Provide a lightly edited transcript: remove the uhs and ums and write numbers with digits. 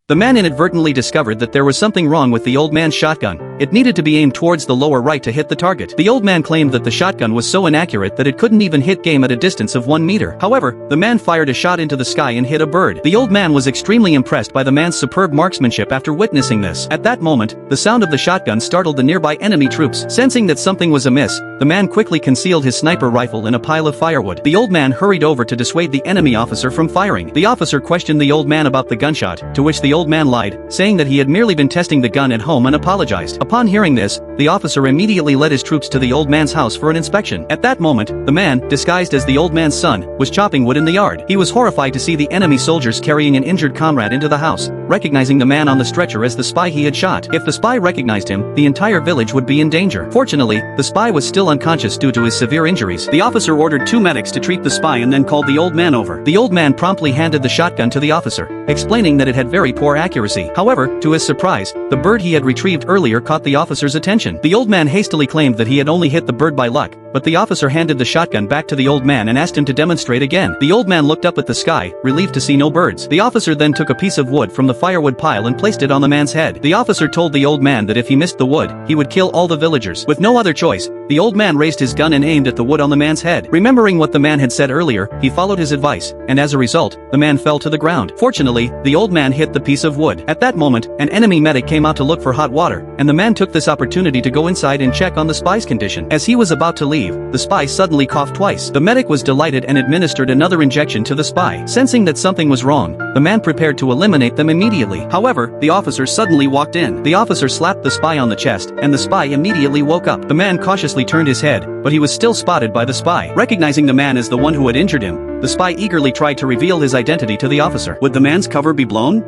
The man inadvertently discovered that there was something wrong with the old man's shotgun. It needed to be aimed towards the lower right to hit the target. The old man claimed that the shotgun was so inaccurate that it couldn't even hit game at a distance of 1 meter. However, the man fired a shot into the sky and hit a bird. The old man was extremely impressed by the man's superb marksmanship after witnessing this. At that moment, the sound of the shotgun startled the nearby enemy troops. Sensing that something was amiss, the man quickly concealed his sniper rifle in a pile of firewood. The old man hurried over to dissuade the enemy officer from firing. The officer questioned the old man about the gunshot, to which the old man lied, saying that he had merely been testing the gun at home and apologized. Upon hearing this, the officer immediately led his troops to the old man's house for an inspection. At that moment, the man, disguised as the old man's son, was chopping wood in the yard. He was horrified to see the enemy soldiers carrying an injured comrade into the house, recognizing the man on the stretcher as the spy he had shot. If the spy recognized him, the entire village would be in danger. Fortunately, the spy was still unconscious due to his severe injuries. The officer ordered 2 medics to treat the spy and then called the old man over. The old man promptly handed the shotgun to the officer, explaining that it had very poor accuracy. However, to his surprise, the bird he had retrieved earlier caught the officer's attention. The old man hastily claimed that he had only hit the bird by luck, but the officer handed the shotgun back to the old man and asked him to demonstrate again. The old man looked up at the sky, relieved to see no birds. The officer then took a piece of wood from the firewood pile and placed it on the man's head. The officer told the old man that if he missed the wood, he would kill all the villagers. With no other choice, the old man raised his gun and aimed at the wood on the man's head. Remembering what the man had said earlier, he followed his advice, and as a result, the man fell to the ground. Fortunately, the old man hit the piece of wood. At that moment, an enemy medic came out to look for hot water, and the man took this opportunity to go inside and check on the spy's condition. As he was about to leave, the spy suddenly coughed twice. The medic was delighted and administered another injection to the spy. Sensing that something was wrong, the man prepared to eliminate them immediately. However, the officer suddenly walked in. The officer slapped the spy on the chest, and the spy immediately woke up. The man cautiously turned his head, but he was still spotted by the spy. Recognizing the man as the one who had injured him, the spy eagerly tried to reveal his identity to the officer. Would the man's cover be blown?